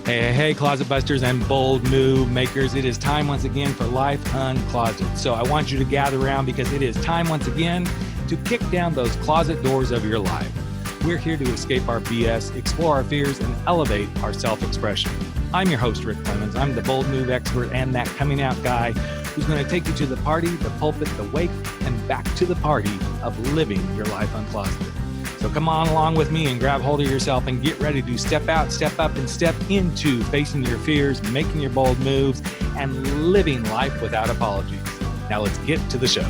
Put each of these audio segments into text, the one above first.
Hey, closet busters and bold move makers. It is time once again for Life Uncloseted. So I want you to gather around because it is time once again to kick down those closet doors of your life. We're here to escape our BS, explore our fears, and elevate our self-expression. I'm your host, Rick Clemens. I'm the bold move expert and that coming out guy who's going to take you to the party, the pulpit, the wake, and back to the party of living your life uncloseted. So come on along with me and grab hold of yourself and get ready to step out, step up, and step into facing your fears, making your bold moves, and living life without apologies. Now let's get to the show.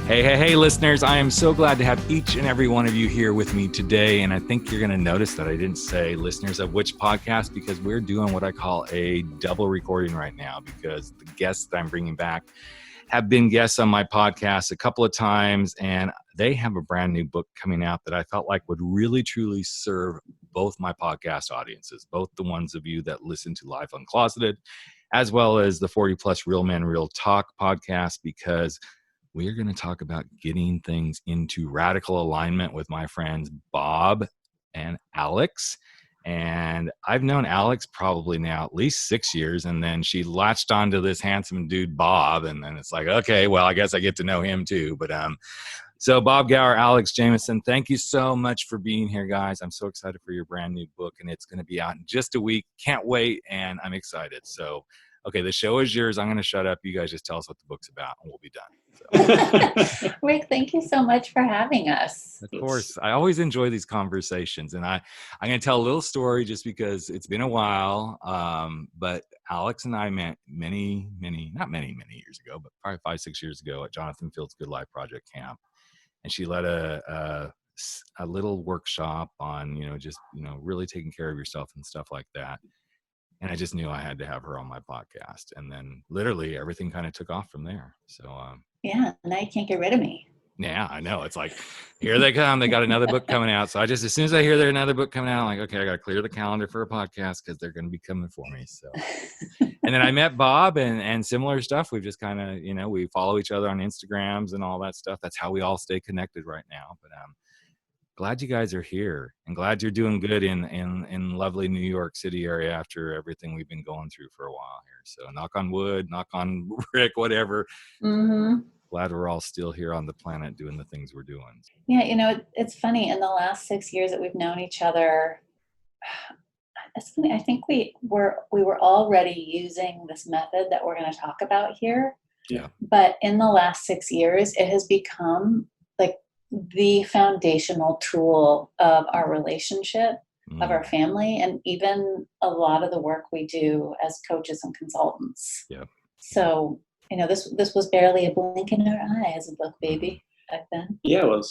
Hey, listeners. I am so glad to have each and every one of you here with me today. And I think you're going to notice that I didn't say listeners of which podcast because we're doing what I call a double recording right now because the guests that I'm bringing back have been guests on my podcast a couple of times, and they have a brand new book coming out that I felt like would really, truly serve both my podcast audiences, both the ones of you that listen to Life Uncloseted, as well as the 40 Plus Real Men Real Talk podcast, because we are going to talk about getting things into radical alignment with my friends Bob and Alex. And I've known Alex probably now at least 6 years. And then she latched onto this handsome dude, Bob. And then it's like, okay, well, I guess I get to know him too. But so Bob Gower, Alex Jamieson, thank you so much for being here, guys. I'm so excited for your brand new book. And it's going to be out in just a week. Can't wait. And I'm excited. So, okay, the show is yours. I'm going to shut up. You guys just tell us what the book's about and we'll be done. So. Rick, thank you so much for having us. Of course. I always enjoy these conversations. And I'm going to tell a little story just because it's been a while. But Alex and I met not many years ago, but probably 5-6 years ago at Jonathan Field's Good Life Project Camp. And she led a little workshop on, really taking care of yourself and stuff like that. And I just knew I had to have her on my podcast. And then literally everything kind of took off from there. So, yeah, now you can't get rid of me. Yeah, I know. It's like, here they come. They got another book coming out. So as soon as I hear there's another book coming out, I'm like, okay, I got to clear the calendar for a podcast because they're going to be coming for me. So, and then I met Bob and similar stuff. We've just kind of, we follow each other on Instagrams and all that stuff. That's how we all stay connected right now. But glad you guys are here and glad you're doing good in lovely New York City area after everything we've been going through for a while here. So knock on wood, knock on Rick, whatever. Mm-hmm. Glad we're all still here on the planet doing the things we're doing. Yeah, it's funny. In the last 6 years that we've known each other, it's funny. I think we were already using this method that we're going to talk about here. Yeah. But in the last 6 years, it has become like the foundational tool of our relationship, of our family, and even a lot of the work we do as coaches and consultants. Yeah. So, this was barely a blink in our eye as a book baby back then. Yeah, well,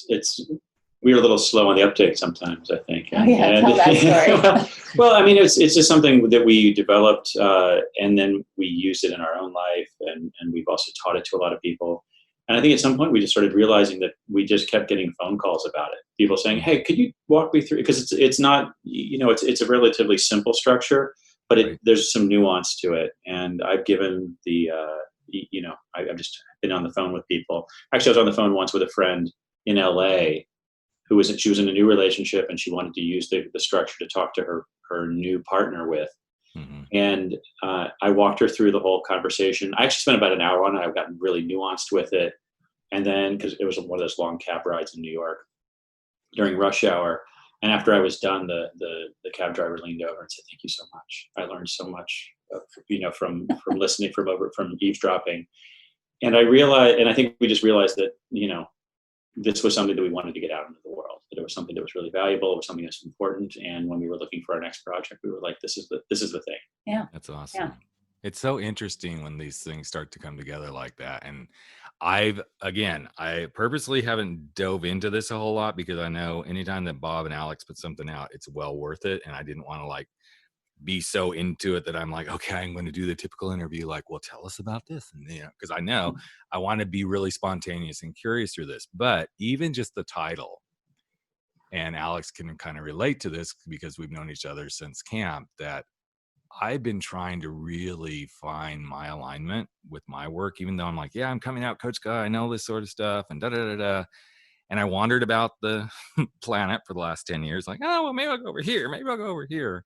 we were a little slow on the uptake sometimes, I think. Tell that story. well, I mean, it's just something that we developed, and then we used it in our own life, and we've also taught it to a lot of people. And I think at some point we just started realizing that we just kept getting phone calls about it. People saying, "Hey, could you walk me through?" Because it's not, it's a relatively simple structure, but there's some nuance to it. And I've given I've just been on the phone with people. Actually, I was on the phone once with a friend in LA she was in a new relationship and she wanted to use the structure to talk to her new partner with. Mm-hmm. And I walked her through the whole conversation. I actually spent about an hour on it. I've gotten really nuanced with it. And then, because it was one of those long cab rides in New York during rush hour. And after I was done, the cab driver leaned over and said, "Thank you so much. I learned so much, from listening, from eavesdropping." And I think we just realized that, this was something that we wanted to get out into the world, that it was something that was really valuable. It was something that's important. And when we were looking for our next project, we were like, this is the thing. Yeah. That's awesome. Yeah. It's so interesting when these things start to come together like that. And I purposely haven't dove into this a whole lot because I know anytime that Bob and Alex put something out, it's well worth it. And I didn't want to be so into it that I'm like, okay, I'm going to do the typical interview. Like, well, tell us about this. And, because I know I want to be really spontaneous and curious through this, but even just the title, and Alex can kind of relate to this because we've known each other since camp, that I've been trying to really find my alignment with my work, even though I'm like, yeah, I'm coming out coach guy. I know this sort of stuff and da-da-da-da. And I wandered about the planet for the last 10 years, like, oh, well, maybe I'll go over here. Maybe I'll go over here.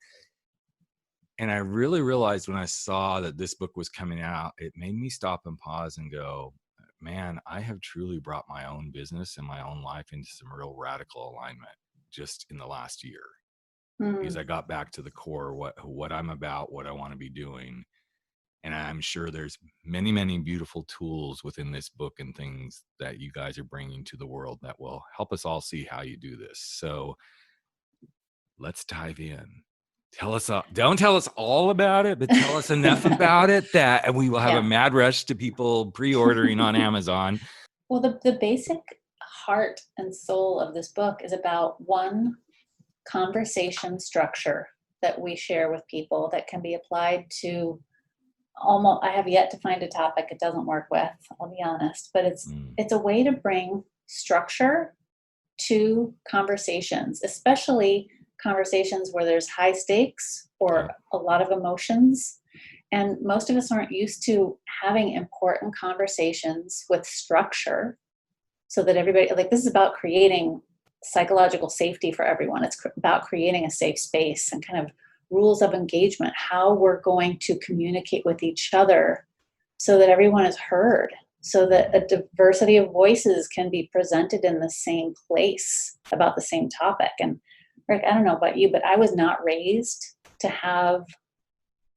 I really realized when I saw that this book was coming out, it made me stop and pause and go, man, I have truly brought my own business and my own life into some real radical alignment just in the last year. Because I got back to the core, what I'm about, what I want to be doing. And I'm sure there's many, many beautiful tools within this book and things that you guys are bringing to the world that will help us all see how you do this. So let's dive in. Don't tell us all about it, but tell us enough about it and we will have a mad rush to people pre-ordering on Amazon. Well, the basic heart and soul of this book is about one conversation structure that we share with people that can be applied to almost, I have yet to find a topic it doesn't work with, I'll be honest, but it's a way to bring structure to conversations, especially conversations where there's high stakes or a lot of emotions. And most of us aren't used to having important conversations with structure so that everybody, like, this is about creating psychological safety for everyone. It's about creating a safe space and kind of rules of engagement, how we're going to communicate with each other so that everyone is heard, so that a diversity of voices can be presented in the same place about the same topic. And Rick, I don't know about you, but I was not raised to have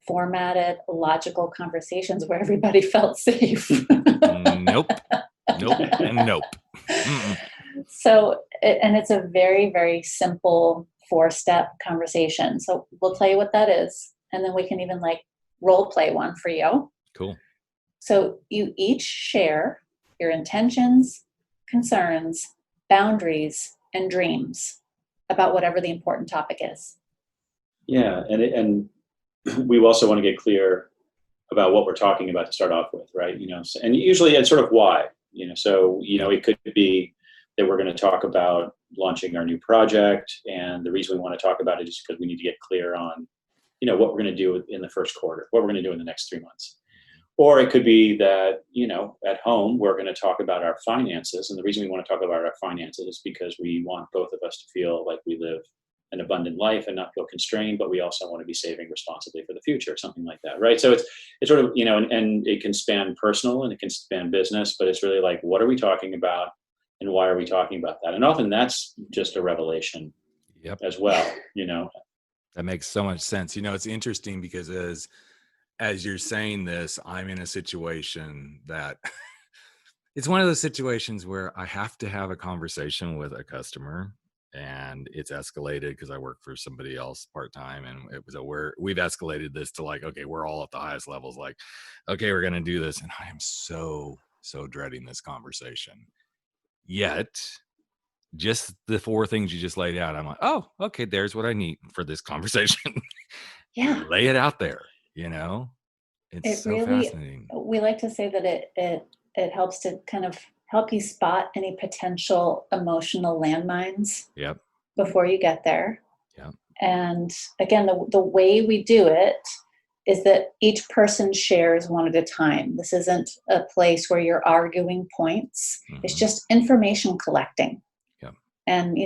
formatted, logical conversations where everybody felt safe. Nope. And nope. Mm-mm. So, and it's a very, very simple 4-step conversation. So we'll tell you what that is. And then we can even like role play one for you. Cool. So you each share your intentions, concerns, boundaries, and dreams about whatever the important topic is. Yeah. And we also want to get clear about what we're talking about to start off with, right? And usually it's sort of why, so, it could be that we're going to talk about launching our new project. And the reason we want to talk about it is because we need to get clear on, what we're going to do in the first quarter, what we're going to do in the next 3 months. Or it could be that, at home, we're going to talk about our finances. And the reason we want to talk about our finances is because we want both of us to feel like we live an abundant life and not feel constrained, but we also want to be saving responsibly for the future, something like that, right? So it's sort of, and it can span personal and it can span business, but it's really like, what are we talking about and why are we talking about that? And often that's just a revelation as well, That makes so much sense. It's interesting because as you're saying this, I'm in a situation that it's one of those situations where I have to have a conversation with a customer, and it's escalated because I work for somebody else part-time, and we've escalated this to like, okay, we're all at the highest levels, like, okay, we're going to do this. And I am so dreading this conversation. Yet just the 4 things you just laid out, I'm like, oh, okay, there's what I need for this conversation. Yeah. Lay it out there, It's so really, fascinating. We like to say that it helps to kind of help you spot any potential emotional landmines before you get there. Yep. And again, the way we do it is that each person shares one at a time. This isn't a place where you're arguing points. Mm-hmm. It's just information collecting. And,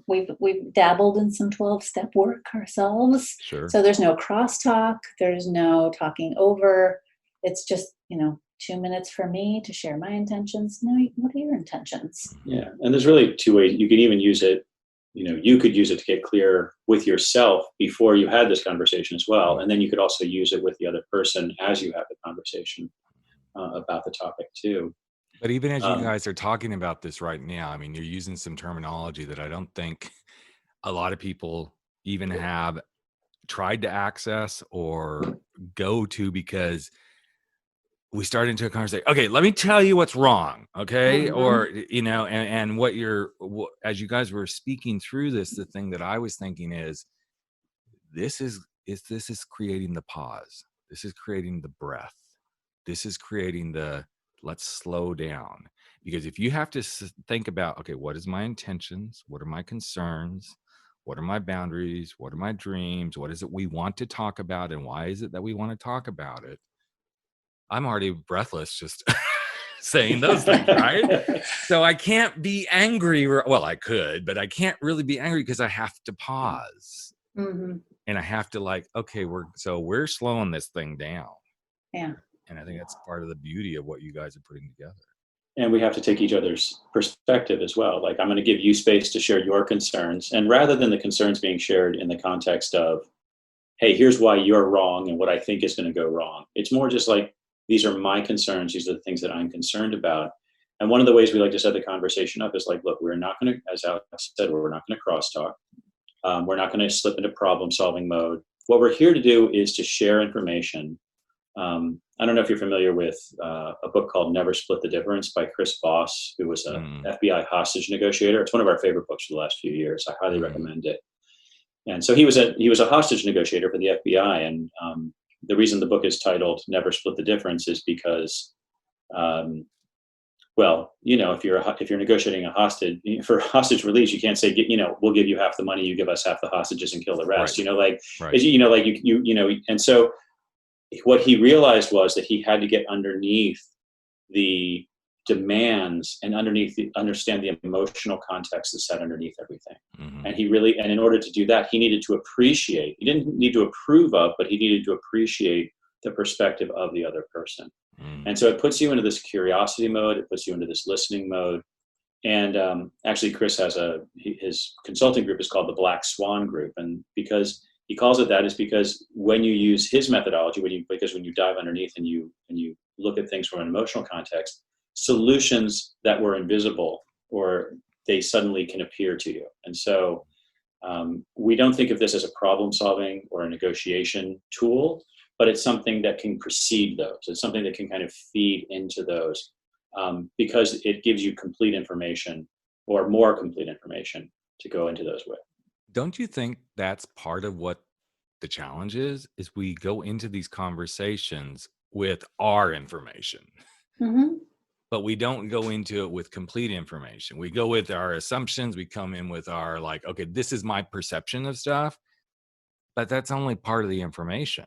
we've dabbled in some 12-step work ourselves. Sure. So there's no crosstalk. There's no talking over. It's just, 2 minutes for me to share my intentions. No, what are your intentions? Yeah. And there's really 2 ways. You can even use it, you could use it to get clear with yourself before you had this conversation as well. And then you could also use it with the other person as you have the conversation about the topic too. But even as you guys are talking about this right now, I mean, you're using some terminology that I don't think a lot of people even have tried to access or go to, because we started into a conversation. Okay, let me tell you what's wrong. Okay. Mm-hmm. Or, and as you guys were speaking through this, the thing that I was thinking is this is creating the pause. This is creating the breath. This is creating let's slow down. Because if you have to think about, okay, what is my intentions? What are my concerns? What are my boundaries? What are my dreams? What is it we want to talk about? And why is it that we want to talk about it? I'm already breathless just saying those things, right? So I can't be angry. Well, I could, but I can't really be angry because I have to pause. Mm-hmm. And I have to like, okay, we're slowing this thing down. Yeah. And I think that's part of the beauty of what you guys are putting together. And we have to take each other's perspective as well. Like, I'm going to give you space to share your concerns. And rather than the concerns being shared in the context of, hey, here's why you're wrong and what I think is going to go wrong, it's more just like, these are my concerns. These are the things that I'm concerned about. And one of the ways we like to set the conversation up is like, look, we're not going to, as Alex said, we're not going to crosstalk. We're not going to slip into problem solving mode. What we're here to do is to share information. I don't know if you're familiar with a book called Never Split the Difference by Chris Voss, who was an FBI hostage negotiator. It's one of our favorite books for the last few years. I highly recommend it. And so he was a hostage negotiator for the FBI. And the reason the book is titled Never Split the Difference is because, well, you know, if you're negotiating a hostage for hostage release, you can't say, you know, we'll give you half the money, you give us half the hostages and kill the rest. Right. You know, like, Right. you know, like you know, and so what he realized was that he had to get underneath the demands and understand the emotional context that sat underneath everything. And in order to do that, he needed to appreciate, he didn't need to approve of, but he needed to appreciate the perspective of the other person. And so it puts you into this curiosity mode. It puts you into this listening mode. And actually, Chris has his consulting group is called the Black Swan Group. And because he calls it that is because when you use his methodology, when you dive underneath and you look at things from an emotional context, solutions that were invisible, or they suddenly can appear to you. And so we don't think of this as a problem solving or a negotiation tool, but it's something that can precede those. It's something that can kind of feed into those because it gives you complete information, or more complete information, to go into those with. Don't you think that's part of what the challenge is we go into these conversations with our information, but we don't go into it with complete information. We go with our assumptions. We come in with our like, okay, this is my perception of stuff, but that's only part of the information.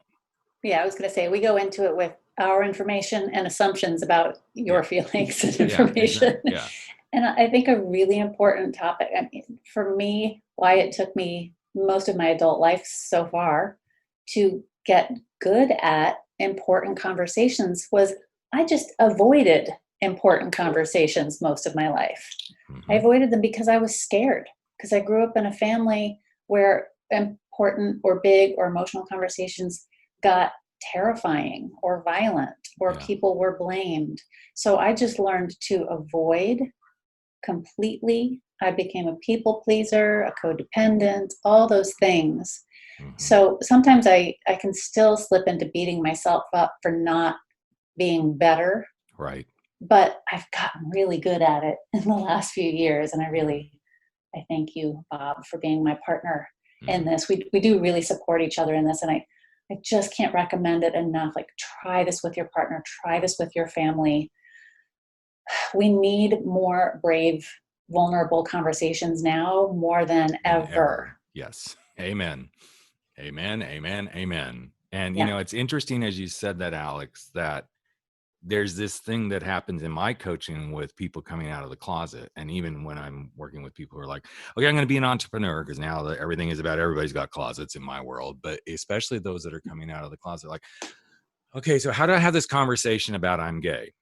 Yeah, I was going to say, we go into it with our information and assumptions about your feelings and information. Yeah. And I think a really important topic, I mean, for me, why it took me most of my adult life so far to get good at important conversations was I just avoided important conversations most of my life. I avoided them because I was scared, because I grew up in a family where important or big or emotional conversations got terrifying or violent, or people were blamed. So I just learned to avoid completely. I became a people pleaser, a codependent, all those things. So sometimes I can still slip into beating myself up for not being better. Right. But I've gotten really good at it in the last few years. And I thank you, Bob, for being my partner in this. We do really support each other in this. And I just can't recommend it enough. Like, try this with your partner, try this with your family. We need more brave, vulnerable conversations now more than ever. Yes. Amen. Amen. Amen. Amen. And, you know, it's interesting as you said that, Alex, that there's this thing that happens in my coaching with people coming out of the closet. And even when I'm working with people who are like, okay, I'm going to be an entrepreneur, because now everything is about everybody's got closets in my world, but especially those that are coming out of the closet, like, okay, so how do I have this conversation about I'm gay?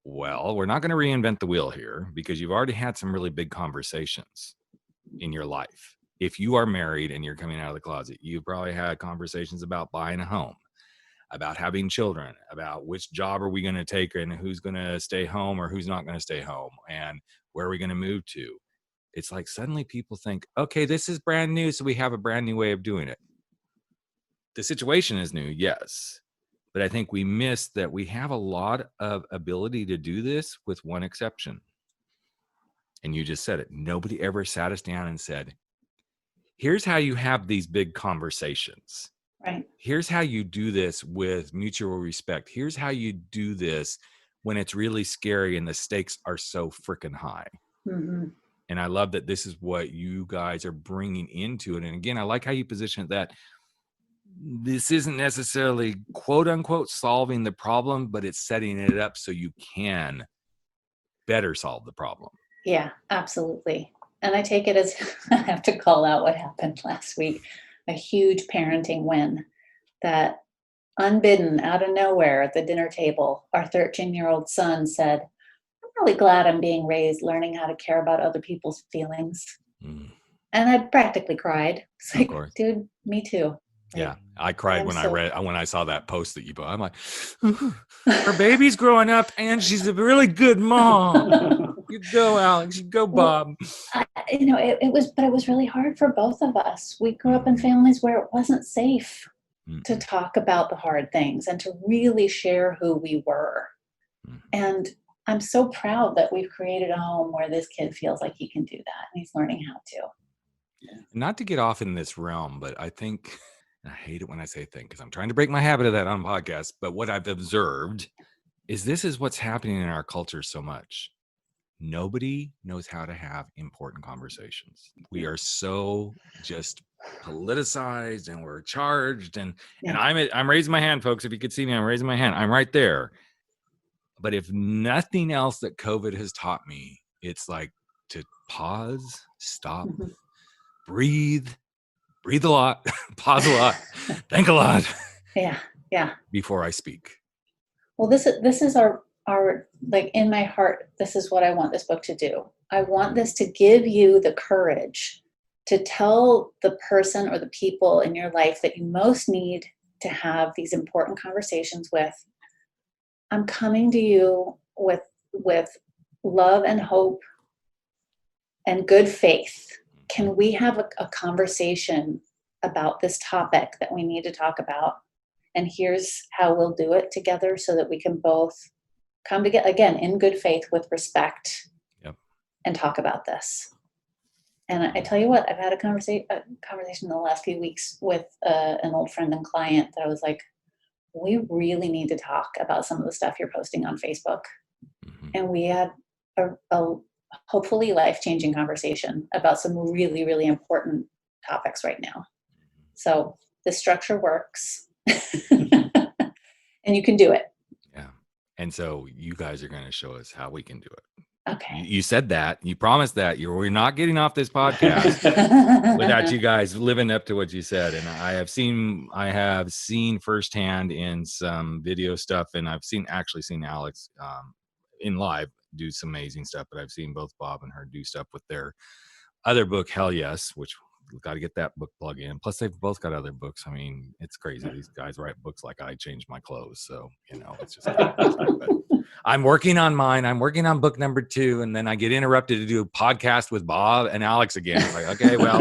Well, we're not going to reinvent the wheel here, because you've already had some really big conversations in your life. If you are married and you're coming out of the closet, you've probably had conversations about buying a home, about having children, about which job are we going to take, and who's going to stay home or who's not going to stay home, and where are we going to move to. It's like suddenly people think, okay, this is brand new, so we have a brand new way of doing it. The situation is new, yes, but I think we miss that we have a lot of ability to do this, with one exception. And you just said it. Nobody ever sat us down and said, here's how you have these big conversations. Right. Here's how you do this with mutual respect. Here's how you do this when it's really scary and the stakes are so freaking high. And I love that this is what you guys are bringing into it. And again, I like how you position it, that this isn't necessarily quote unquote solving the problem, but it's setting it up so you can better solve the problem. Yeah, absolutely. And I take it as I have to call out what happened last week. a huge parenting win that unbidden out of nowhere at the dinner table, our 13-year-old son said, "I'm really glad I'm being raised learning how to care about other people's feelings." Mm. And I practically cried. It's Of like, course. dude, me too. Yeah, I cried am when so- when I saw that post that you put. I'm like, her baby's growing up, and she's a really good mom. You go, Alex. You go, Bob. It was really hard for both of us. We grew up in families where it wasn't safe to talk about the hard things and to really share who we were. And I'm so proud that we've created a home where this kid feels like he can do that, and he's learning how to. Not to get off in this realm, but I think, and I hate it when I say think because I'm trying to break my habit of that on podcasts, but what I've observed is this is what's happening in our culture so much. Nobody knows how to have important conversations. We are so just politicized and we're charged and I'm raising my hand, folks. If you could see me, I'm raising my hand. I'm right there. But if nothing else that COVID has taught me, it's like to pause, stop, breathe a lot, pause a lot, think a lot. Yeah. Before I speak. Well, this is our like in my heart, this is what I want this book to do. I want this to give you the courage to tell the person or the people in your life that you most need to have these important conversations with, I'm coming to you with love and hope and good faith. Can we have a conversation about this topic that we need to talk about? And here's how we'll do it together so that we can both come together, again, in good faith with respect, and talk about this. And I tell you what, I've had a conversation in the last few weeks with an old friend and client that I was like, we really need to talk about some of the stuff you're posting on Facebook. And we had a hopefully life-changing conversation about some really, really important topics right now. So the structure works. And you can do it. Yeah. And so you guys are going to show us how we can do it. Okay. You said that. You promised that. We're not getting off this podcast without you guys living up to what you said. And I have seen firsthand in some video stuff, and I've actually seen Alex in live do some amazing stuff, but I've seen both Bob and her do stuff with their other book, Hell Yes, which we've got to get that book plug in. Plus, they've both got other books. I mean, it's crazy. These guys write books like I Changed My Clothes. So, it's just but I'm working on mine. I'm working on book number 2. And then I get interrupted to do a podcast with Bob and Alex again. It's like, okay, well,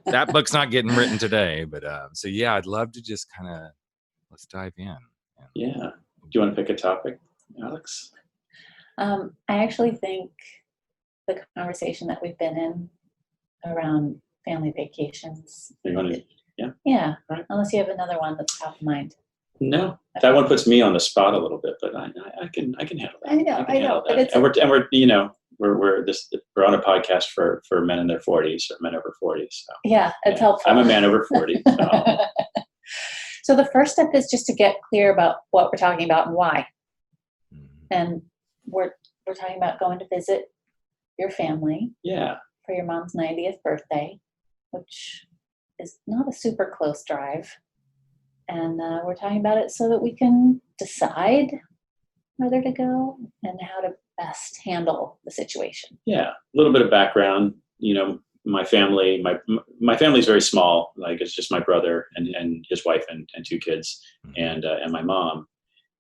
that book's not getting written today. But so, yeah, I'd love to just kind of let's dive in. Yeah. Do you want to pick a topic, Alex? I actually think the conversation that we've been in around family vacations. Yeah. Right. Unless you have another one that's top of mind. No, that one puts me on the spot a little bit, but I can handle that. I know. But it's we're on a podcast for men in their 40s or men over 40s. So yeah, it's helpful. I'm a man over 40. So. So the first step is just to get clear about what we're talking about and why. And we're talking about going to visit your family. Yeah. For your mom's 90th birthday, which is not a super close drive. And we're talking about it so that we can decide whether to go and how to best handle the situation. Yeah. A little bit of background, my family, my family's very small. Like it's just my brother and his wife and 2 kids and my mom.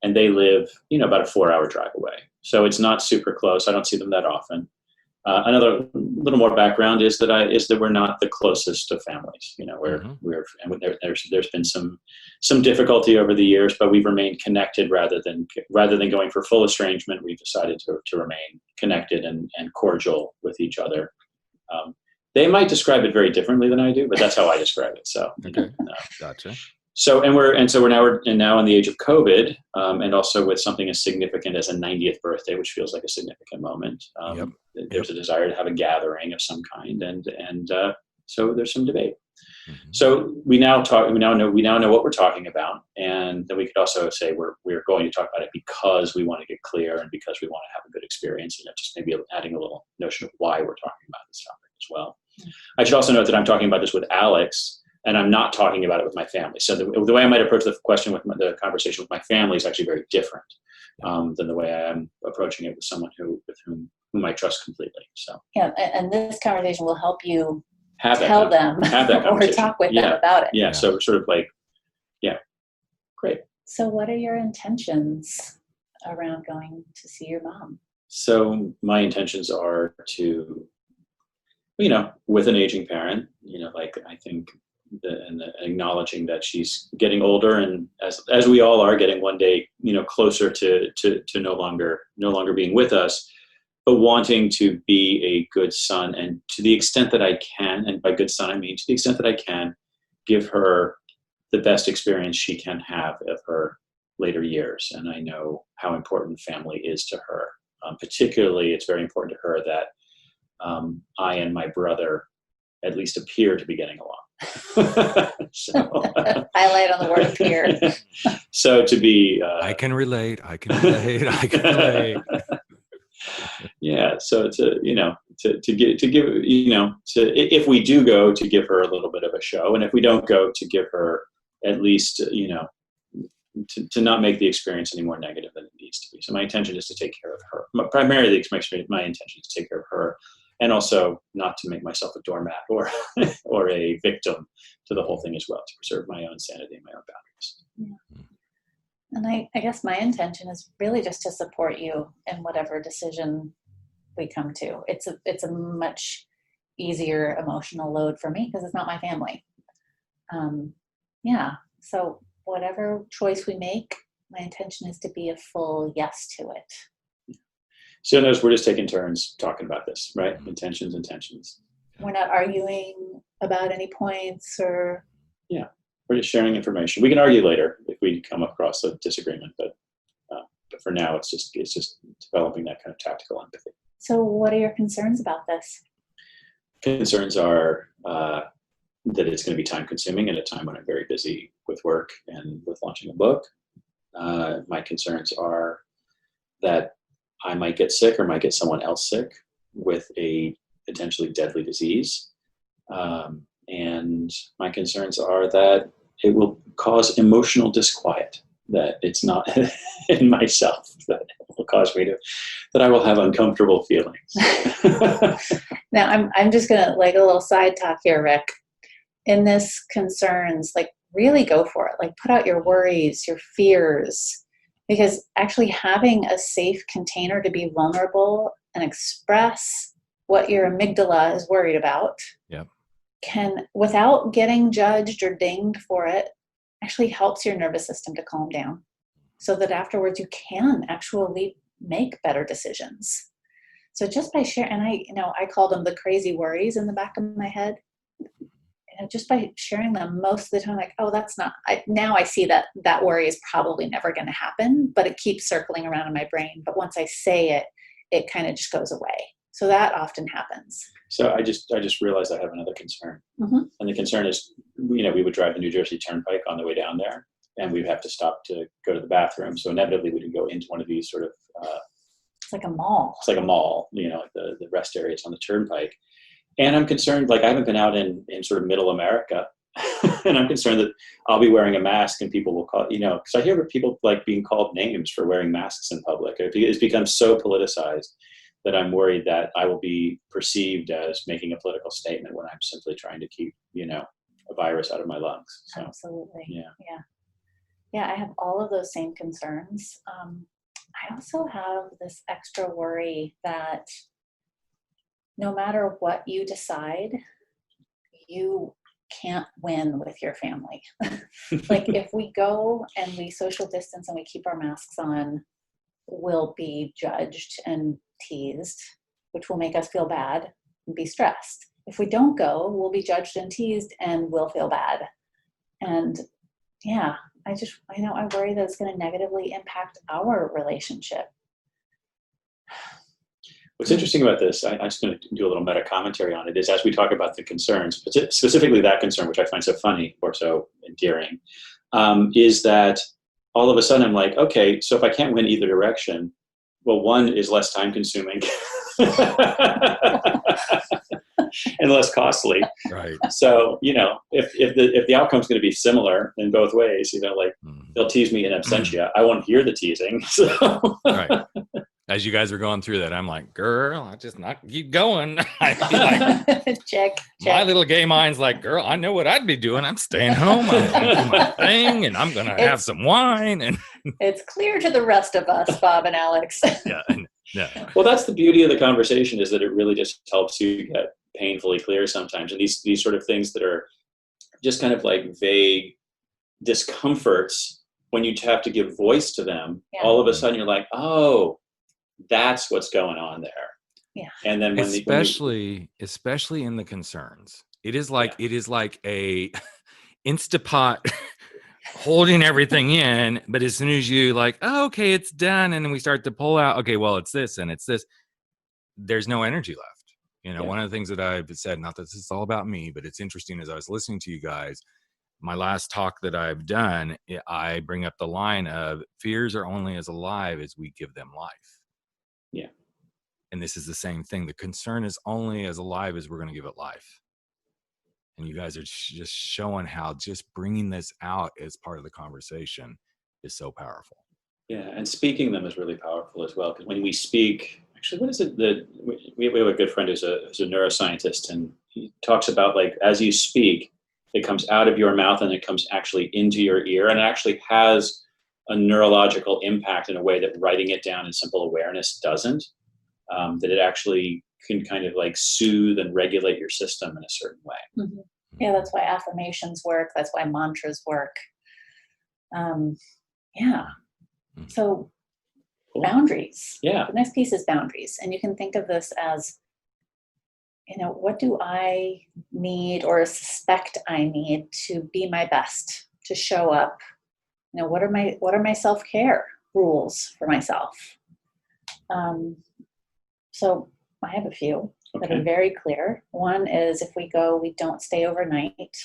And they live, about a 4-hour drive away. So it's not super close. I don't see them that often. Another little more background is that we're not the closest of families. There's been some difficulty over the years, but we've remained connected rather than going for full estrangement. We've decided to remain connected and cordial with each other. They might describe it very differently than I do, but that's how I describe it. So okay, gotcha. So we're now in the age of COVID, and also with something as significant as a 90th birthday, which feels like a significant moment. There's a desire to have a gathering of some kind, and so there's some debate. So we now know what we're talking about, and then we could also say we're going to talk about it because we want to get clear and because we want to have a good experience, and just maybe adding a little notion of why we're talking about this topic as well. I should also note that I'm talking about this with Alex. and I'm not talking about it with my family. So the way I might approach the question with the conversation with my family is actually very different than the way I am approaching it with someone with whom I trust completely. So yeah, and this conversation will help you have tell them have that or talk with them about it. Yeah. So sort of like, yeah, great. So what are your intentions around going to see your mom? So my intentions are to, with an aging parent, like I think and acknowledging that she's getting older, and as we all are getting one day, closer to no longer being with us, but wanting to be a good son, and to the extent that I can, and by good son I mean to the extent that I can, give her the best experience she can have of her later years. And I know how important family is to her. Particularly, it's very important to her that I and my brother at least appear to be getting along. So, highlight on the word appear. So to be, I can relate. I can relate. Yeah. So to give, if we do go, to give her a little bit of a show, and if we don't go, to give her at least, to not make the experience any more negative than it needs to be. So my intention is to take care of her. Primarily, my intention is to take care of her, and also not to make myself a doormat or a victim to the whole thing as well, to preserve my own sanity and my own boundaries. Yeah. And I guess my intention is really just to support you in whatever decision we come to. It's a much easier emotional load for me because it's not my family. So whatever choice we make, my intention is to be a full yes to it. So notice we're just taking turns talking about this, right? Intentions. We're not arguing about any points or... Yeah, we're just sharing information. We can argue later if we come across a disagreement, but for now it's just developing that kind of tactical empathy. So what are your concerns about this? Concerns are that it's going to be time consuming at a time when I'm very busy with work and with launching a book. My concerns are that I might get sick or might get someone else sick with a potentially deadly disease. And my concerns are that it will cause emotional disquiet, that it's not in myself, that it will cause me that I will have uncomfortable feelings. Now, I'm just going to, like, a little side talk here, Rick. In this concerns, like, really go for it. Like, put out your worries, your fears, because actually having a safe container to be vulnerable and express what your amygdala is worried about can, without getting judged or dinged for it, actually helps your nervous system to calm down so that afterwards you can actually make better decisions. So just by sharing, and I call them the crazy worries in the back of my head, just by sharing them most of the time, like, oh, that's not, now I see that worry is probably never going to happen, but it keeps circling around in my brain. But once I say it, it kind of just goes away. So that often happens. So I just realized I have another concern. Mm-hmm. And the concern is, we would drive the New Jersey Turnpike on the way down there, and we'd have to stop to go to the bathroom. So inevitably we would go into one of these sort of, it's like a mall. It's like a mall, like the rest areas on the Turnpike. And I'm concerned, like, I haven't been out in sort of middle America, and I'm concerned that I'll be wearing a mask and people will call, because I hear people like being called names for wearing masks in public. It's become so politicized that I'm worried that I will be perceived as making a political statement when I'm simply trying to keep, a virus out of my lungs. So, absolutely. Yeah. Yeah, I have all of those same concerns. I also have this extra worry that no matter what you decide, you can't win with your family. Like, if we go and we social distance and we keep our masks on, we'll be judged and teased, which will make us feel bad and be stressed. If we don't go, we'll be judged and teased and we'll feel bad. And I worry that it's going to negatively impact our relationship. What's interesting about this, I'm just going to do a little meta commentary on it, is as we talk about the concerns, specifically that concern, which I find so funny or so endearing, is that all of a sudden I'm like, okay, so if I can't win either direction, well, one is less time consuming. And and less costly. Right. So, if the outcome's going to be similar in both ways, like they'll tease me in absentia. I won't hear the teasing. So. Right. As you guys are going through that, I'm like, girl, I just not keep going. I feel like check. My little gay mind's like, girl, I know what I'd be doing. I'm staying home. I'm going to do my thing, and I'm going to have some wine. And it's clear to the rest of us, Bob and Alex. Yeah. Well, that's the beauty of the conversation, is that it really just helps you get painfully clear sometimes. And these sort of things that are just kind of like vague discomforts, when you have to give voice to them, all of a sudden you're like, oh, that's what's going on there. Yeah. And then especially in the concerns, it is like a Instapot holding everything in, but as soon as you like, oh, okay, it's done, and then we start to pull out, okay, well, it's this and it's this, there's no energy left. One of the things that I've said, not that this is all about me, but it's interesting, as I was listening to you guys, my last talk that I've done, I bring up the line of fears are only as alive as we give them life. Yeah. And this is the same thing. The concern is only as alive as we're going to give it life. And you guys are just showing how just bringing this out as part of the conversation is so powerful. Yeah, and speaking them is really powerful as well. Because when we speak, actually, what is it that we have a good friend who's a neuroscientist, and he talks about, like, as you speak, it comes out of your mouth and it comes actually into your ear, and it actually has a neurological impact in a way that writing it down in simple awareness doesn't. That it actually can kind of like soothe and regulate your system in a certain way. Mm-hmm. Yeah, that's why affirmations work. That's why mantras work. So Cool. Boundaries. Yeah. The next piece is boundaries. And you can think of this as, what do I need or suspect I need to be my best, to show up? What are my self-care rules for myself? So I have a few that are very clear. One is, if we go, we don't stay overnight.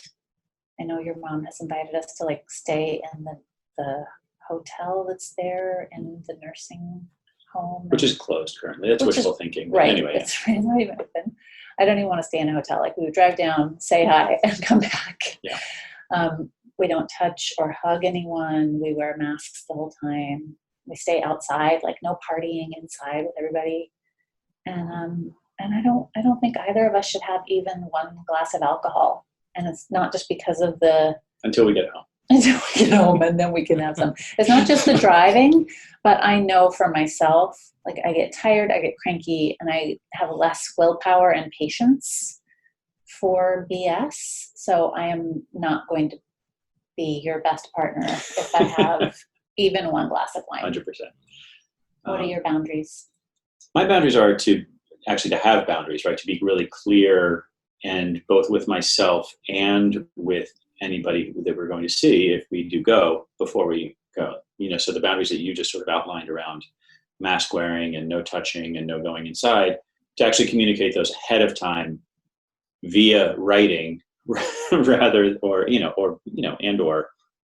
I know your mom has invited us to stay in the hotel that's there in the nursing home. Which is closed currently. That's wishful thinking. But right. Anyway. It's really not even open. I don't even want to stay in a hotel. We would drive down, say hi, and come back. Yeah. We don't touch or hug anyone. We wear masks the whole time. We stay outside, no partying inside with everybody. And I don't think either of us should have even one glass of alcohol. And it's not just because of until we get home. Until we get home, and then we can have some. It's not just the driving, but I know for myself, I get tired, I get cranky, and I have less willpower and patience for BS. So I am not going to be your best partner if I have even one glass of wine. 100%. What are your boundaries? My boundaries are to have boundaries, right? To be really clear, and both with myself and with anybody that we're going to see if we do go, before we go. So the boundaries that you just sort of outlined around mask wearing and no touching and no going inside, to actually communicate those ahead of time via writing rather, or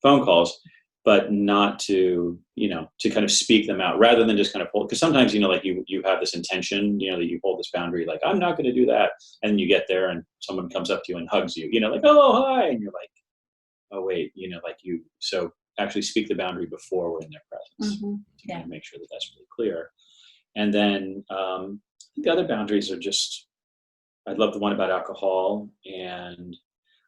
phone calls, but not to kind of speak them out, rather than just kind of hold. Because sometimes you have this intention, that you hold this boundary, like, I'm not going to do that, and you get there and someone comes up to you and hugs you, oh, hi, and you're like, oh wait, so actually speak the boundary before we're in their presence, to kind of make sure that that's really clear. And then the other boundaries are just, I love the one about alcohol, and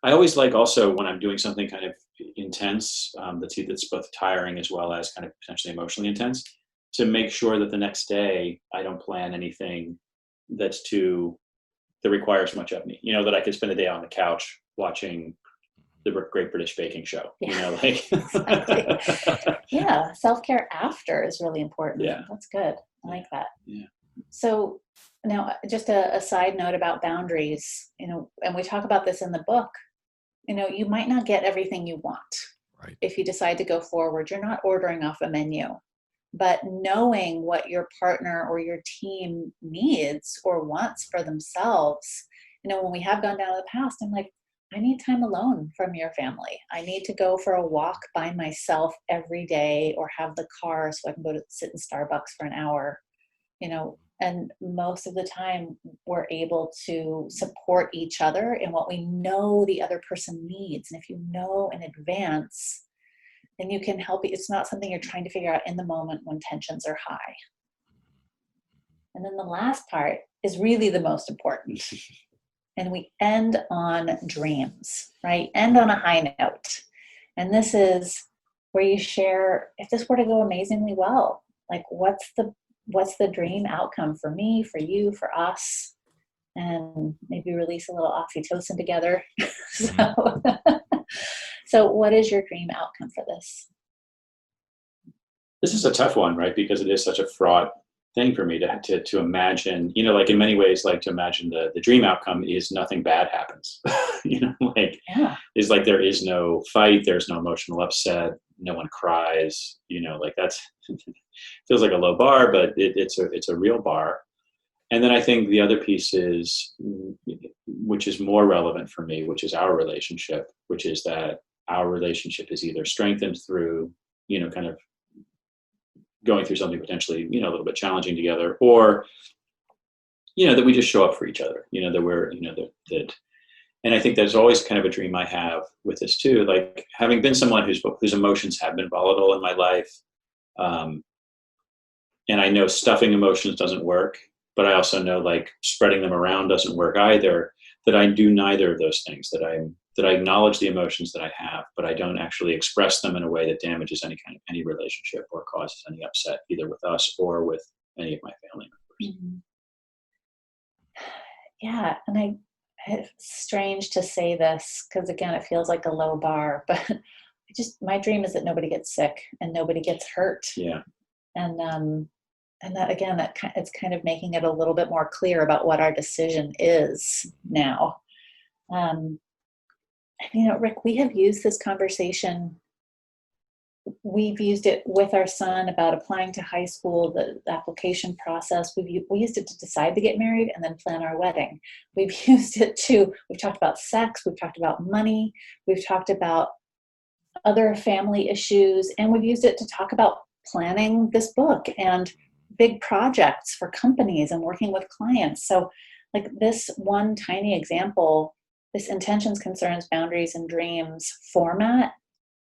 I always like, also, when I'm doing something kind of intense, that's both tiring as well as kind of potentially emotionally intense, to make sure that the next day I don't plan anything that requires much of me. That I could spend a day on the couch watching the Great British Baking Show. Exactly. Yeah, self-care after is really important. Yeah, that's good. I like that. Yeah. So now, just a side note about boundaries. And we talk about this in the book. You might not get everything you want. Right. If you decide to go forward, you're not ordering off a menu. But knowing what your partner or your team needs or wants for themselves, when we have gone down to the past, I'm like, I need time alone from your family. I need to go for a walk by myself every day, or have the car so I can go to sit in Starbucks for an hour. And most of the time we're able to support each other in what we know the other person needs. And if you know in advance, then you can help. It's not something you're trying to figure out in the moment when tensions are high. And then the last part is really the most important. And we end on dreams, right? End on a high note. And this is where you share, if this were to go amazingly well, like what's the dream outcome for me, for you, for us? And maybe release a little oxytocin together. So what is your dream outcome for this? This is a tough one, right? Because it is such a fraught thing for me to imagine, like in many ways, like to imagine the dream outcome is nothing bad happens, is like there is no fight, there's no emotional upset, no one cries, like that's feels like a low bar, but it's a real bar. And then I think the other piece is, which is more relevant for me, which is our relationship, which is that our relationship is either strengthened through, kind of going through something potentially, a little bit challenging together, or, that we just show up for each other, that we're, that, and I think there's always kind of a dream I have with this too, like having been someone whose emotions have been volatile in my life. And I know stuffing emotions doesn't work, but I also know like spreading them around doesn't work either, that I do neither of those things, that I acknowledge the emotions that I have, but I don't actually express them in a way that damages any relationship or causes any upset, either with us or with any of my family members. Mm-hmm. Yeah. And it's strange to say this because again, it feels like a low bar, but my dream is that nobody gets sick and nobody gets hurt. Yeah. And that again, it's kind of making it a little bit more clear about what our decision is now. Rick, we have used this conversation. We've used it with our son about applying to high school, the application process. We used it to decide to get married and then plan our wedding. We've used it we've talked about sex, we've talked about money, we've talked about other family issues, and we've used it to talk about planning this book and big projects for companies and working with clients. So like this one tiny example, this intentions, concerns, boundaries, and dreams format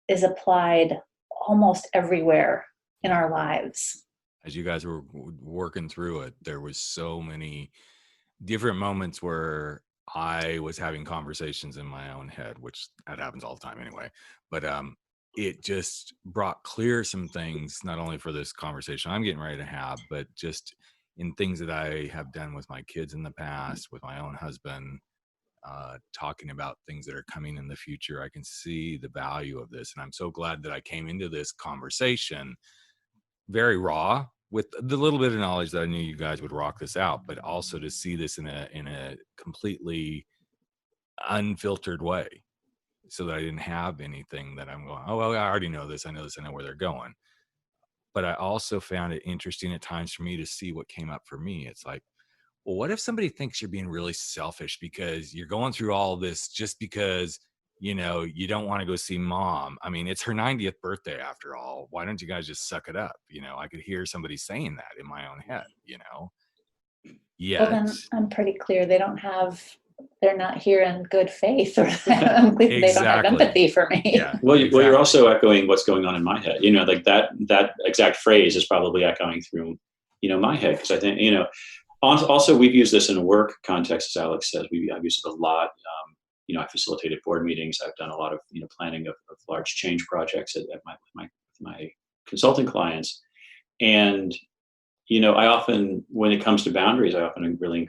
is applied almost everywhere in our lives. As you guys were working through it, there was so many different moments where I was having conversations in my own head, which that happens all the time anyway. But it just brought clear some things, not only for this conversation I'm getting ready to have, but just in things that I have done with my kids in the past, with my own husband, talking about things that are coming in the future. I can see the value of this. And I'm so glad that I came into this conversation very raw with the little bit of knowledge that I knew you guys would rock this out, but also to see this in a completely unfiltered way, so that I didn't have anything that I'm going, oh, well, I already know this. I know this. I know where they're going. But I also found it interesting at times for me to see what came up for me. It's like, well, what if somebody thinks you're being really selfish because you're going through all this just because, you don't want to go see mom? I mean, it's her 90th birthday after all. Why don't you guys just suck it up? I could hear somebody saying that in my own head, Yet, well, then I'm pretty clear. They're not here in good faith, or they don't have empathy for me. Yeah, well, you're also echoing what's going on in my head. Like that exact phrase is probably echoing through, my head. Because I think, also we've used this in a work context, as Alex says. I've used it a lot. I facilitated board meetings. I've done a lot of, planning of large change projects at my consulting clients. And I often, when it comes to boundaries, I often really,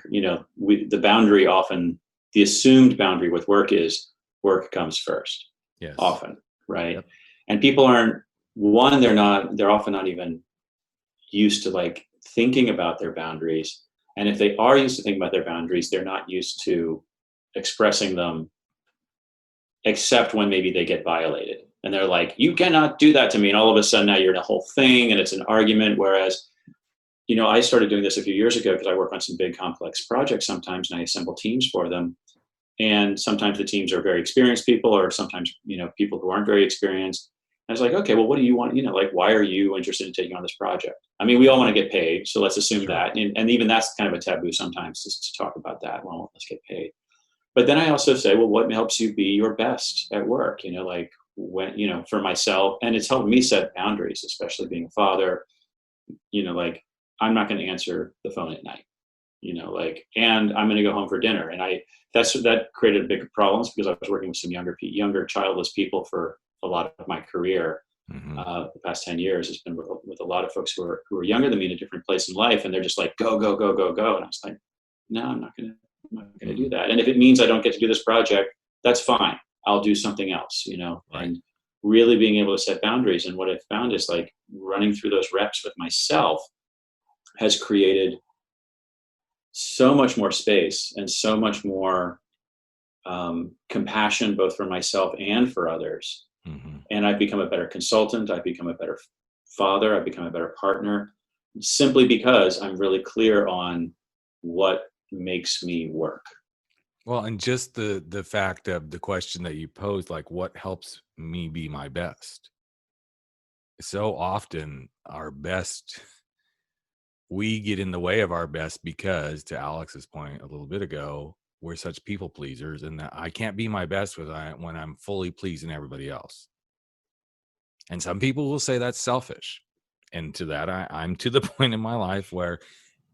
the assumed boundary with work is work comes first. yes, Often, right? Yep. And people they're often not even used to like thinking about their boundaries. And if they are used to thinking about their boundaries, they're not used to expressing them, except when maybe they get violated. And they're like, you cannot do that to me. And all of a sudden now you're in a whole thing and it's an argument. Whereas, I started doing this a few years ago because I work on some big complex projects sometimes, and I assemble teams for them. And sometimes the teams are very experienced people, or sometimes, people who aren't very experienced. I was like, okay, well, what do you want? Like, why are you interested in taking on this project? I mean, we all want to get paid, so let's assume Sure. that. And even that's kind of a taboo sometimes, just to talk about that. Well, let's get paid. But then I also say, well, what helps you be your best at work? Like when, for myself, and it's helped me set boundaries, especially being a father, like I'm not going to answer the phone at night, and I'm going to go home for dinner. And that created big problems because I was working with some younger childless people for a lot of my career. The past 10 years has been with a lot of folks who are younger than me in a different place in life. And they're just like, go, go, go, go, go. And I was like, no, I'm not going to do that. And if it means I don't get to do this project, that's fine. I'll do something else, Right. and really being able to set boundaries. And what I found is like running through those reps with myself has created so much more space and so much more compassion, both for myself and for others. And I've become a better consultant. I've become a better father. I've become a better partner, simply because I'm really clear on what makes me work. Well, and just the fact of the question that you posed, like, what helps me be my best? So often our best, we get in the way of our best because, to Alex's point a little bit ago, we're such people pleasers, and that I can't be my best when I'm fully pleasing everybody else. And some people will say that's selfish. And to that, I'm to the point in my life where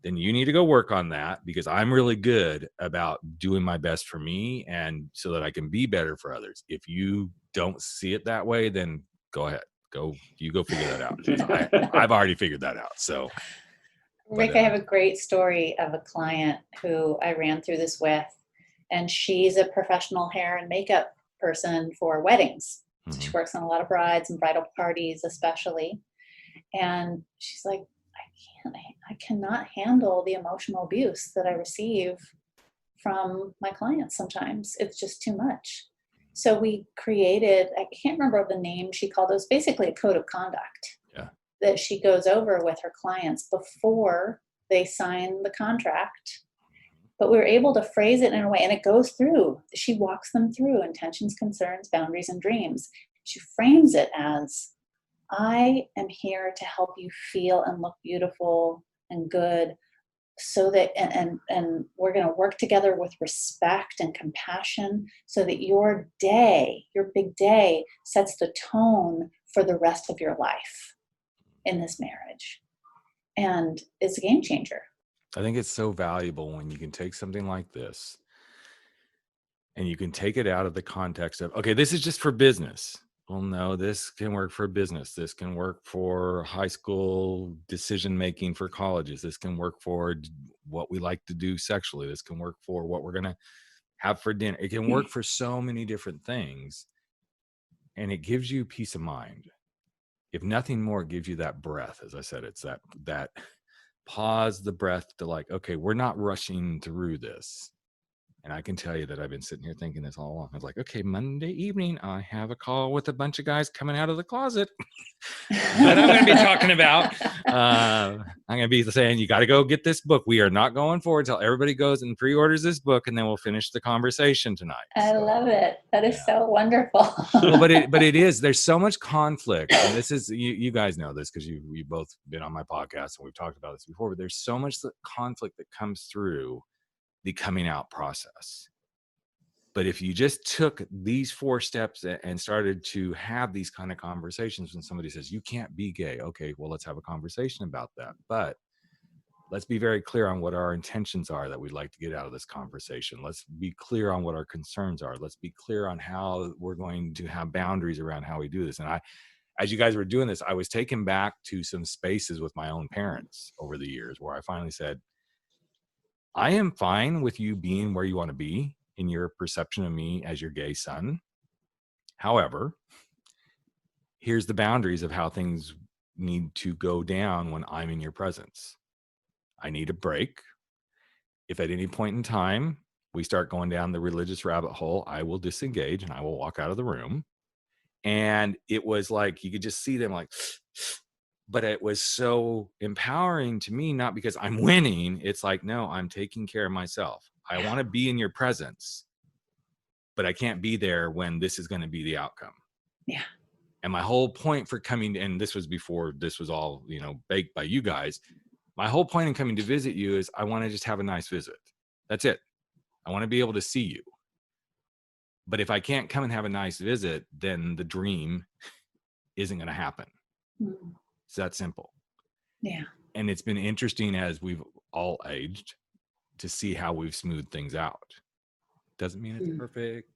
then you need to go work on that, because I'm really good about doing my best for me and so that I can be better for others. If you don't see it that way, then go ahead. You go figure that out. 'Cause I've already figured that out. So, Rick, I have a great story of a client who I ran through this with, and she's a professional hair and makeup person for weddings. So she works on a lot of brides and bridal parties, especially. And she's like, I cannot handle the emotional abuse that I receive from my clients sometimes. It's just too much. So we created, I can't remember the name she called it, was basically a code of conduct that she goes over with her clients before they sign the contract. But we were able to phrase it in a way, and it goes through, she walks them through intentions, concerns, boundaries, and dreams. She frames it as, I am here to help you feel and look beautiful and good, so that, and we're going to work together with respect and compassion so that your day, your big day, sets the tone for the rest of your life in this marriage. And it's a game changer. I think it's so valuable when you can take something like this and you can take it out of the context of, okay, this is just for business. Well, no, this can work for business. This can work for high school decision making for colleges. This can work for what we like to do sexually. This can work for what we're going to have for dinner. It can work for so many different things. And it gives you peace of mind. If nothing more, it gives you that breath. As I said, it's that pause, the breath to like, okay, we're not rushing through this. And I can tell you that I've been sitting here thinking this all along. I was like, okay, Monday evening, I have a call with a bunch of guys coming out of the closet that I'm going to be talking about. I'm going to be saying, you got to go get this book. We are not going forward until everybody goes and pre-orders this book, and then we'll finish the conversation tonight. I love it. That is so wonderful. Well, but it is. There's so much conflict, and this is you guys know this because you've both been on my podcast and we've talked about this before. But there's so much conflict that comes through the coming out process. But if you just took these 4 steps and started to have these kind of conversations, when somebody says you can't be gay, okay, well, let's have a conversation about that. But let's be very clear on what our intentions are that we'd like to get out of this conversation. Let's be clear on what our concerns are. Let's be clear on how we're going to have boundaries around how we do this. And as you guys were doing this, I was taken back to some spaces with my own parents over the years where I finally said, I am fine with you being where you want to be in your perception of me as your gay son. However, here's the boundaries of how things need to go down when I'm in your presence. I need a break. If at any point in time we start going down the religious rabbit hole, I will disengage and I will walk out of the room. And it was like, you could just see them like, but it was so empowering to me, not because I'm winning. It's like, no, I'm taking care of myself. I want to be in your presence, but I can't be there when this is going to be the outcome. Yeah. And my whole point for coming, and this was before this was all, baked by you guys. My whole point in coming to visit you is I want to just have a nice visit. That's it. I want to be able to see you. But if I can't come and have a nice visit, then the dream isn't going to happen. It's that simple. Yeah. And it's been interesting as we've all aged to see how we've smoothed things out. Doesn't mean it's perfect.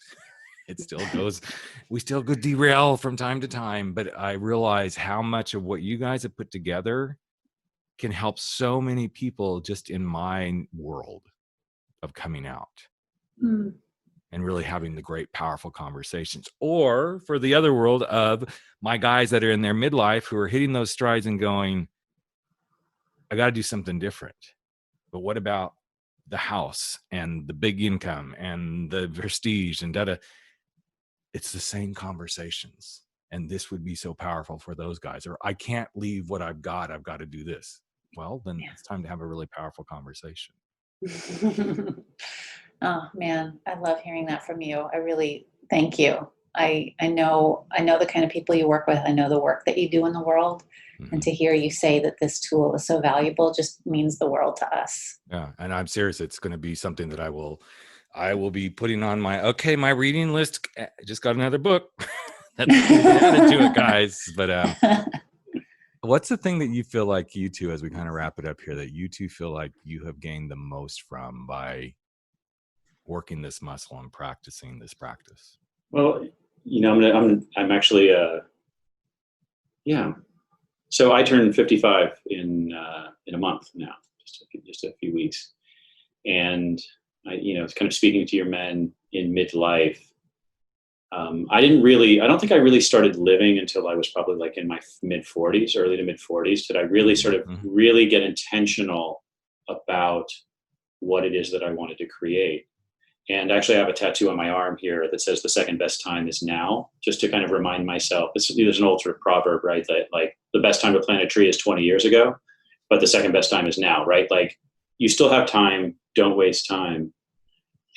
It still goes, we still go derail from time to time, but I realize how much of what you guys have put together can help so many people just in my world of coming out and really having the great, powerful conversations. Or for the other world of my guys that are in their midlife who are hitting those strides and going, I got to do something different. But what about the house and the big income and the prestige and da-da? It's the same conversations. And this would be so powerful for those guys. Or I can't leave what I've got to do this. Well, then it's time to have a really powerful conversation. Oh man, I love hearing that from you. I really thank you. I know the kind of people you work with. I know the work that you do in the world. And to hear you say that this tool is so valuable just means the world to us. Yeah. And I'm serious. It's going to be something that I will be putting on my reading list. I just got another book that's added to it, guys. But what's the thing that you feel like you two, as we kind of wrap it up here, that you two feel like you have gained the most from by working this muscle and practicing this practice? Well, I'm actually, So I turned 55 in a month now, just a few weeks. And it's kind of speaking to your men in midlife. I don't think I really started living until I was probably like in my mid 40s, early to mid 40s. Did I really sort of really get intentional about what it is that I wanted to create? And actually I have a tattoo on my arm here that says the second best time is now, just to kind of remind myself. There's an old sort of proverb, right? That like the best time to plant a tree is 20 years ago, but the second best time is now, right? Like you still have time, don't waste time.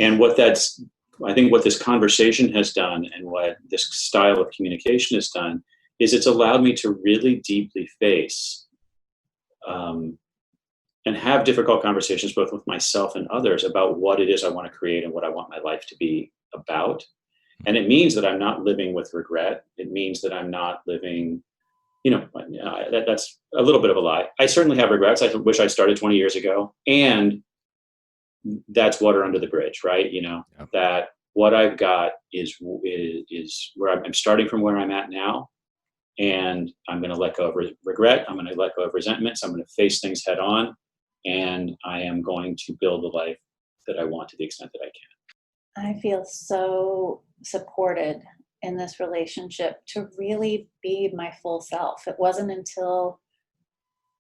And I think what this conversation has done and what this style of communication has done is it's allowed me to really deeply face and have difficult conversations both with myself and others about what it is I want to create and what I want my life to be about. And it means that I'm not living with regret. It means that I'm not living, that's a little bit of a lie. I certainly have regrets. I wish I'd started 20 years ago. And that's water under the bridge, right? That what I've got is where I'm starting from where I'm at now. And I'm going to let go of regret. I'm going to let go of resentments. I'm going to face things head on. And I am going to build the life that I want to the extent that I can. I feel so supported in this relationship to really be my full self. It wasn't until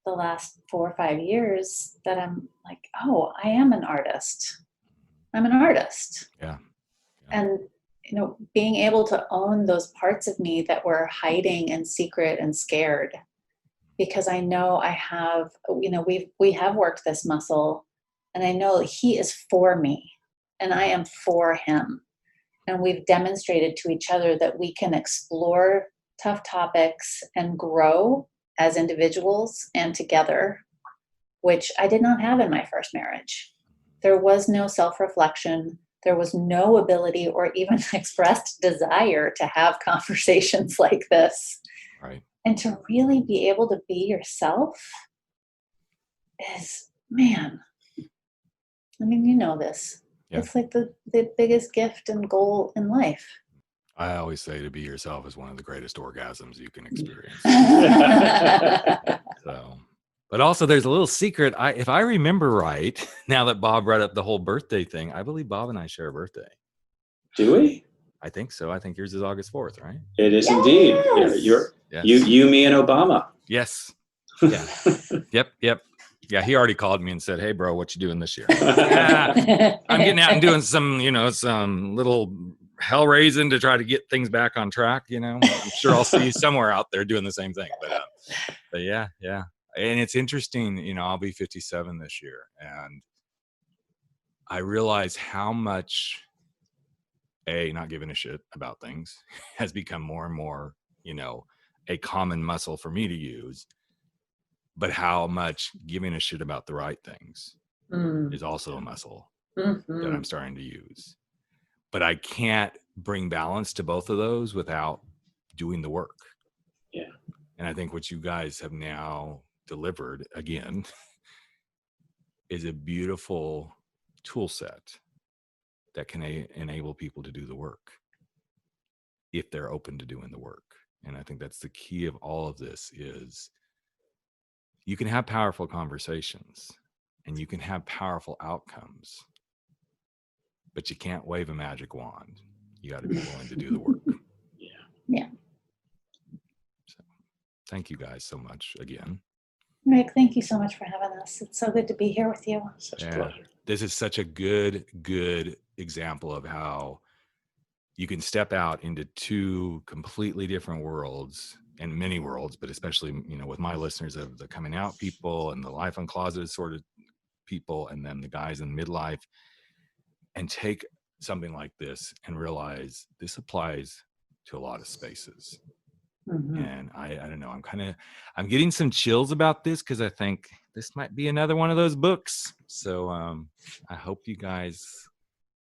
the last 4 or 5 years that I'm like, oh, I am an artist. I'm an artist. Yeah. And, being able to own those parts of me that were hiding and secret and scared, because I know I have, we have worked this muscle, and I know he is for me and I am for him. And we've demonstrated to each other that we can explore tough topics and grow as individuals and together, which I did not have in my first marriage. There was no self-reflection. There was no ability or even expressed desire to have conversations like this. Right. And to really be able to be yourself is, man, I mean, this. Yeah. It's like the biggest gift and goal in life. I always say to be yourself is one of the greatest orgasms you can experience. But also there's a little secret. If I remember right, now that Bob brought up the whole birthday thing, I believe Bob and I share a birthday. Do we? I think so. I think yours is August 4th, right? It is indeed. Yes. You, me, and Obama. Yes. Yeah. Yep. Yeah, he already called me and said, "Hey, bro, what you doing this year?" I'm getting out and doing some little hell raising to try to get things back on track. I'm sure I'll see you somewhere out there doing the same thing. But yeah. And it's interesting. I'll be 57 this year, and I realize how much not giving a shit about things has become more and more a common muscle for me to use, but how much giving a shit about the right things is also a muscle that I'm starting to use. But I can't bring balance to both of those without doing the work. Yeah. And I think what you guys have now delivered again is a beautiful tool set that can enable people to do the work if they're open to doing the work. And I think that's the key of all of this is you can have powerful conversations and you can have powerful outcomes, but you can't wave a magic wand. You got to be willing to do the work. Yeah. So, thank you guys so much again. Rick, thank you so much for having us. It's so good to be here with you. Such a pleasure. This is such a good example of how you can step out into two completely different worlds, and many worlds, but especially, with my listeners of the coming out people and the life uncloseted sort of people, and then the guys in midlife, and take something like this and realize this applies to a lot of spaces. And I don't know, I'm getting some chills about this because I think this might be another one of those books. So I hope you guys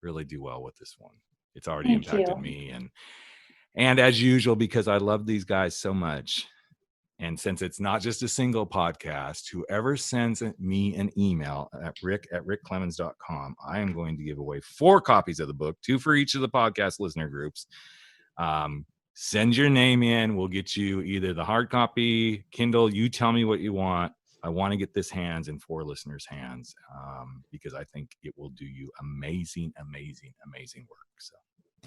really do well with this one. It's already impacted me. And as usual, because I love these guys so much, and since it's not just a single podcast, whoever sends me an email at rick@rickclemens.com, I am going to give away 4 copies of the book, 2 for each of the podcast listener groups. Send your name in. We'll get you either the hard copy, Kindle. You tell me what you want. I want to get this in 4 listeners' hands because I think it will do you amazing work. So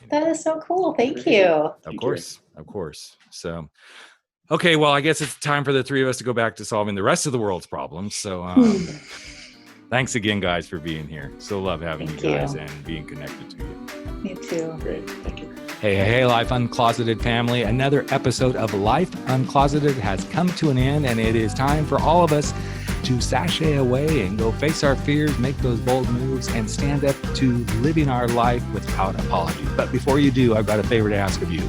that is so cool. Thank you. Of course. So, okay, well, I guess it's time for the 3 of us to go back to solving the rest of the world's problems. So thanks again, guys, for being here. So love having you guys and being connected to you. Me too. Great. Thank you. Hey, Life Uncloseted family. Another episode of Life Uncloseted has come to an end, and it is time for all of us to sashay away and go face our fears, make those bold moves, and stand up to living our life without apology. But before you do, I've got a favor to ask of you.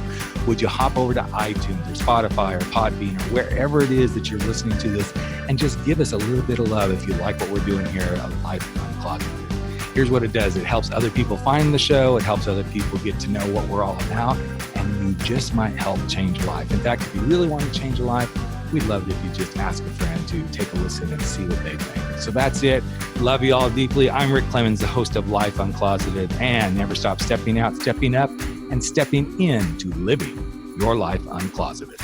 Would you hop over to iTunes or Spotify or Podbean or wherever it is that you're listening to this and just give us a little bit of love if you like what we're doing here at Life Uncloseted. Here's what it does. It helps other people find the show. It helps other people get to know what we're all about. And you just might help change a life. In fact, if you really want to change a life, we'd love it if you just ask a friend to take a listen and see what they think. So that's it. Love you all deeply. I'm Rick Clemens, the host of Life Uncloseted, and never stop stepping out, stepping up, and stepping into living your life uncloseted.